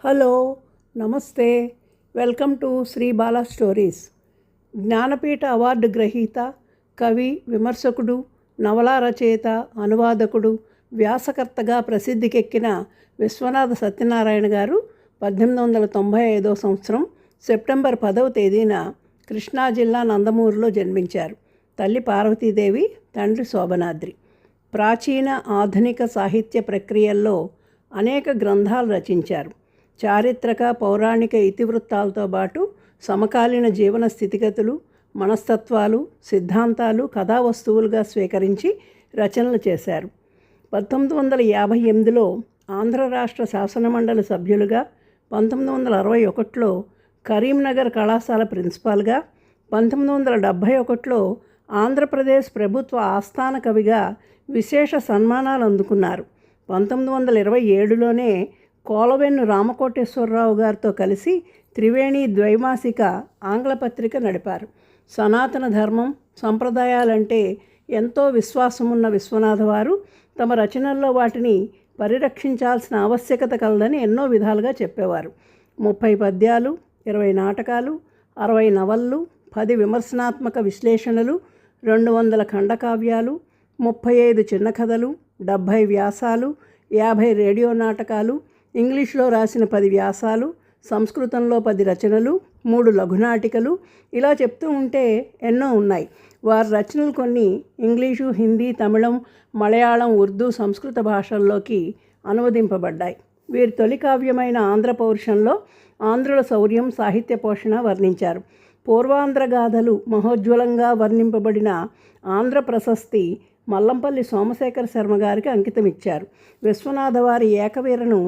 Hello, నమస్తే. Welcome to Sri Bala stories. Jnanpith award గ్రహీత, కవి, విమర్శకుడు, నవలా రచయిత, అనువాదకుడు, వ్యాసకర్తగా ప్రసిద్ధికెక్కిన విశ్వనాథ సత్యనారాయణ గారు 1895 సంవత్సరం సెప్టెంబర్ 10వ తేదీన కృష్ణా జిల్లా నందమూరులో జన్మించారు. తల్లి పార్వతీదేవి, తండ్రి శోభనాద్రి. ప్రాచీన ఆధునిక సాహిత్య ప్రక్రియల్లో అనేక గ్రంథాలు రచించారు. చారిత్రక, పౌరాణిక ఇతివృత్తాలతో పాటు సమకాలీన జీవన స్థితిగతులు, మనస్తత్వాలు, సిద్ధాంతాలు కథా వస్తువులుగా స్వీకరించి రచనలు చేశారు. 1958లో ఆంధ్ర రాష్ట్ర శాసనమండలి సభ్యులుగా, 1961లో కరీంనగర్ కళాశాల ప్రిన్సిపాల్గా, 1971లో ఆంధ్రప్రదేశ్ ప్రభుత్వ ఆస్థాన కవిగా విశేష సన్మానాలు అందుకున్నారు. 1927లోనే కోలవెన్ను రామకోటేశ్వరరావు గారితో కలిసి త్రివేణి ద్వైమాసిక ఆంగ్ల పత్రిక నడిపారు. సనాతన ధర్మం, సంప్రదాయాలంటే ఎంతో విశ్వాసమున్న విశ్వనాథ వారు తమ రచనల్లో వాటిని పరిరక్షించాల్సిన ఆవశ్యకత కలదని ఎన్నో విధాలుగా చెప్పేవారు. 30 పద్యాలు, 20 నాటకాలు, 60 నవళ్ళు, 10 విమర్శనాత్మక విశ్లేషణలు, 200 ఖండకావ్యాలు, 35 చిన్న కథలు, 70 వ్యాసాలు, 50 రేడియో నాటకాలు, ఇంగ్లీష్లో రాసిన 10 వ్యాసాలు, సంస్కృతంలో 10 రచనలు, 3 లఘునాటికలు, ఇలా చెప్తూ ఉంటే ఎన్నో ఉన్నాయి. వారి రచనలు కొన్ని ఇంగ్లీషు, హిందీ, తమిళం, మలయాళం, ఉర్దూ, సంస్కృత భాషల్లోకి అనువదింపబడ్డాయి. వీరి తొలి కావ్యమైన ఆంధ్ర పౌరుషంలో ఆంధ్రుల శౌర్యం, సాహిత్య పోషణ వర్ణించారు. పూర్వాంధ్ర గాథలు మహోజ్వలంగా వర్ణింపబడిన ఆంధ్ర ప్రశస్తి మల్లంపల్లి సోమశేఖర శర్మ గారికి అంకితమిచ్చారు. విశ్వనాథ వారి ఏకవీరను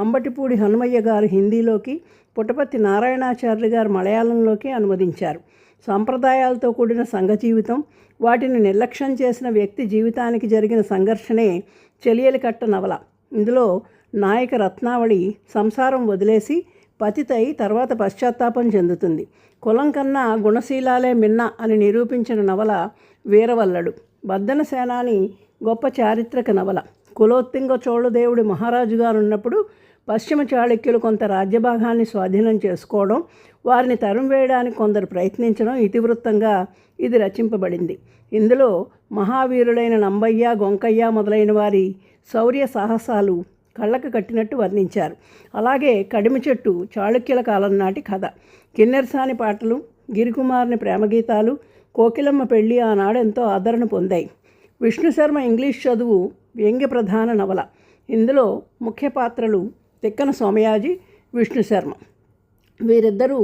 అంబటిపూడి హనుమయ్య గారు హిందీలోకి, పుట్టపర్తి నారాయణాచార్య గారు మలయాళంలోకి అనువదించారు. సంప్రదాయాలతో కూడిన సంఘ జీవితం, వాటిని నిర్లక్ష్యం చేసిన వ్యక్తి జీవితానికి జరిగిన సంఘర్షణే చెలియలికట్ట నవల. ఇందులో నాయక రత్నావళి సంసారం వదిలేసి పతితై తర్వాత పశ్చాత్తాపం చెందుతుంది. కులం కన్నా గుణశీలాలే మిన్న అని నిరూపించిన నవల వీరవల్లడు. బద్దన సేనాని గొప్ప చారిత్రక నవల. కులోత్తుంగ చోళదేవుడి మహారాజు గారు ఉన్నప్పుడు పశ్చిమ చాళుక్యులు కొంత రాజ్యభాగాన్ని స్వాధీనం చేసుకోవడం, వారిని తరుం వేయడానికి కొందరు ప్రయత్నించడం ఇతివృత్తంగా ఇది రచింపబడింది. ఇందులో మహావీరులైన నంబయ్య, గొంకయ్య మొదలైన వారి శౌర్య సాహసాలు కళ్ళకు కట్టినట్టు వర్ణించారు. అలాగే కడిమి చెట్టు చాళుక్యుల కాలం నాటి కథ. కిన్నెరసాని పాటలు, గిరికుమార్ని ప్రేమగీతాలు, కోకిలమ్మ పెళ్ళి ఆనాడు ఎంతో ఆదరణ పొందాయి. విష్ణుశర్మ ఇంగ్లీష్ చదువు వ్యంగ్య ప్రధాన నవల. ఇందులో ముఖ్య పాత్రలు తిక్కన సోమయాజి, విష్ణుశర్మ. వీరిద్దరూ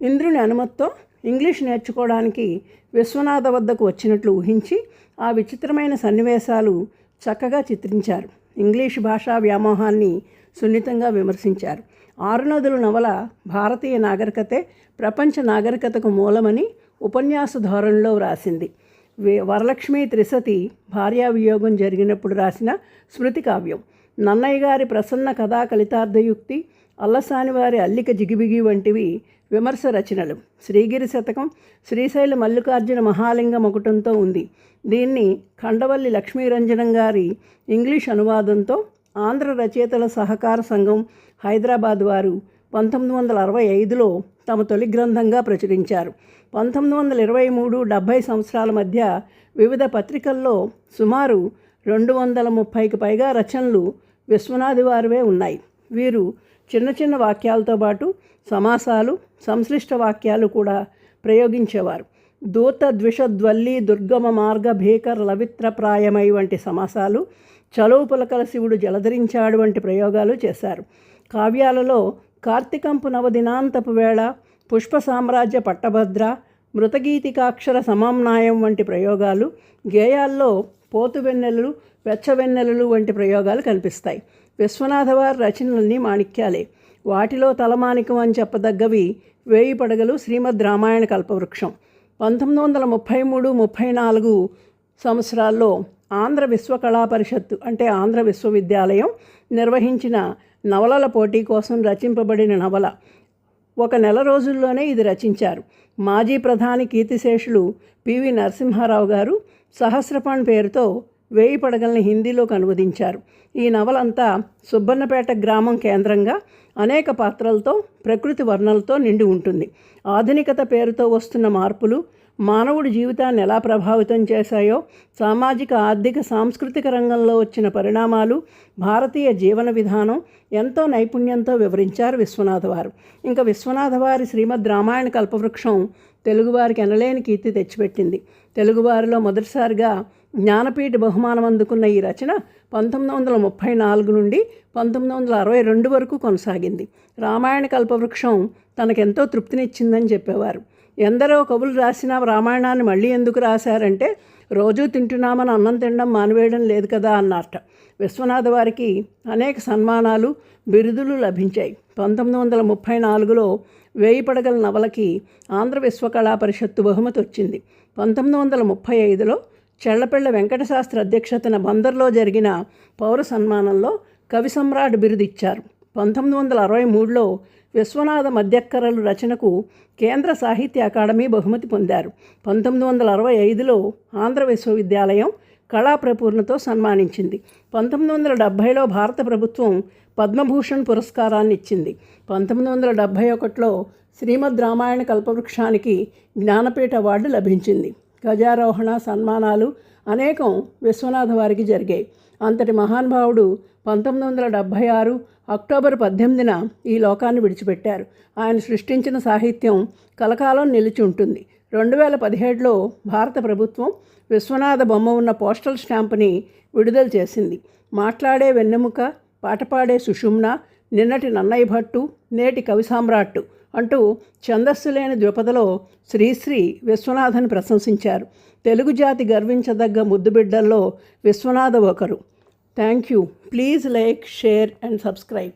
ఇంద్రుని అనుమతితో ఇంగ్లీష్ నేర్చుకోవడానికి విశ్వనాథ వద్దకు వచ్చినట్లు ఊహించి ఆ విచిత్రమైన సన్నివేశాలు చక్కగా చిత్రించారు. ఇంగ్లీష్ భాషా వ్యామోహాన్ని సున్నితంగా విమర్శించారు. ఆరునదులు నవల భారతీయ నాగరికతే ప్రపంచ నాగరికతకు మూలమని ఉపన్యాస ధోరణిలో వ్రాసింది. వరలక్ష్మి త్రిసతి భార్యావియోగం జరిగినప్పుడు రాసిన స్మృతి కావ్యం. నన్నయ్య గారి ప్రసన్న కథా కలితార్థయుక్తి, అల్లసాని వారి అల్లిక జిగిబిగి వంటివి విమర్శ రచనలు. శ్రీగిరి శతకం శ్రీశైల మల్లికార్జున మహాలింగ మకుటంతో ఉంది. దీన్ని ఖండవల్లి లక్ష్మీరంజనం గారి ఇంగ్లీష్ అనువాదంతో ఆంధ్ర రచయితల సహకార సంఘం హైదరాబాద్ వారు 1965లో తమ తొలి గ్రంథంగా ప్రచురించారు. 1923-70 సంవత్సరాల మధ్య వివిధ పత్రికల్లో సుమారు 230కి పైగా రచనలు విశ్వనాథి వారివే ఉన్నాయి. వీరు చిన్న చిన్న వాక్యాలతో పాటు సమాసాలు, సంశ్లిష్ట వాక్యాలు కూడా ప్రయోగించేవారు. దూత, ద్విషద్వల్లి, దుర్గమ మార్గ, భీకర, లవిత్ర ప్రాయమై వంటి సమాసాలు, చలువు పులకల శివుడు జలధరించాడు వంటి ప్రయోగాలు చేశారు. కావ్యాలలో కార్తీకంపు నవదినాంతపు వేళ, పుష్ప సామ్రాజ్య పట్టభద్ర, మృతగీతికాక్షర సమామ్నాయం వంటి ప్రయోగాలు, గేయాల్లో పోతువెన్నెలలు, వెచ్చవెన్నెలలు వంటి ప్రయోగాలు కనిపిస్తాయి. విశ్వనాథ వారి రచనలన్నీ మాణిక్యాలే. వాటిలో తలమానికం అని చెప్పదగ్గవి 1000 పడగలు, శ్రీమద్ రామాయణ కల్పవృక్షం. 1933-34 సంవత్సరాల్లో ఆంధ్ర విశ్వకళా పరిషత్తు అంటే ఆంధ్ర విశ్వవిద్యాలయం నిర్వహించిన నవలల పోటీ కోసం రచింపబడిన నవల. 1 నెల రోజుల్లోనే ఇది రచించారు. మాజీ ప్రధాని కీర్తిశేషులు పివి నరసింహారావు గారు సహస్రపాణ్ పేరుతో వేయి పడగల్ని హిందీలోకి అనువదించారు. ఈ నవలంతా సుబ్బన్నపేట గ్రామం కేంద్రంగా అనేక పాత్రలతో, ప్రకృతి వర్ణనలతో నిండి ఉంటుంది. ఆధునికత పేరుతో వస్తున్న మార్పులు మానవుడి జీవితాన్ని ఎలా ప్రభావితం చేశాయో, సామాజిక, ఆర్థిక, సాంస్కృతిక రంగంలో వచ్చిన పరిణామాలు, భారతీయ జీవన విధానం ఎంతో నైపుణ్యంతో వివరించారు విశ్వనాథ వారు. ఇంకా విశ్వనాథ వారి శ్రీమద్ రామాయణ కల్పవృక్షం తెలుగువారికి ఎనలేని కీర్తి తెచ్చిపెట్టింది. తెలుగువారిలో మొదటిసారిగా జ్ఞానపీఠ బహుమానం అందుకున్న ఈ రచన 1934 నుండి 1962 వరకు కొనసాగింది. రామాయణ కల్పవృక్షం తనకెంతో తృప్తినిచ్చిందని చెప్పేవారు. ఎందరో కవులు రాసిన రామాయణాన్ని మళ్ళీ ఎందుకు రాశారంటే, రోజూ తింటున్నామని అన్నం తినడం మానివేయడం లేదు కదా అన్నారట. విశ్వనాథ వారికి అనేక సన్మానాలు, బిరుదులు లభించాయి. 1934లో వేయి పడగల నవలకి ఆంధ్ర విశ్వకళా పరిషత్తు బహుమతి వచ్చింది. 1935లో చెళ్లపిళ్ల వెంకటశాస్త్రి అధ్యక్షతన బందర్లో జరిగిన పౌర సన్మానంలో కవి సమ్రాట్ బిరుదు ఇచ్చారు. 1963లో విశ్వనాథ మధ్యక్కరలు రచనకు కేంద్ర సాహిత్య అకాడమీ బహుమతి పొందారు. 1965లో ఆంధ్ర విశ్వవిద్యాలయం కళాప్రపూర్ణతో సన్మానించింది. 1970లో భారత ప్రభుత్వం పద్మభూషణ్ పురస్కారాన్ని ఇచ్చింది. 1971లో శ్రీమద్ రామాయణ కల్పవృక్షానికి జ్ఞానపీఠ అవార్డు లభించింది. గజారోహణ, సన్మానాలు అనేకం విశ్వనాథ వారికి జరిగాయి. అంతటి మహానుభావుడు 1976 అక్టోబర్ 18న ఈ లోకాన్ని విడిచిపెట్టారు. ఆయన సృష్టించిన సాహిత్యం కలకాలం నిలిచి ఉంటుంది. 2017లో భారత ప్రభుత్వం విశ్వనాథ బొమ్మ ఉన్న పోస్టల్ స్టాంపుని విడుదల చేసింది. మాట్లాడే వెన్నెముక, పాట పాడే సుషుమ్న, నిన్నటి నన్నయ్య భట్టు, నేటి కవి సామ్రాట్టు అంటూ ఛందస్సు లేని ద్విపదలో శ్రీశ్రీ విశ్వనాథని ప్రశంసించారు. తెలుగు జాతి గర్వించదగ్గ ముద్దుబిడ్డల్లో విశ్వనాథ ఒకరు. Thank you. Please like, share and subscribe.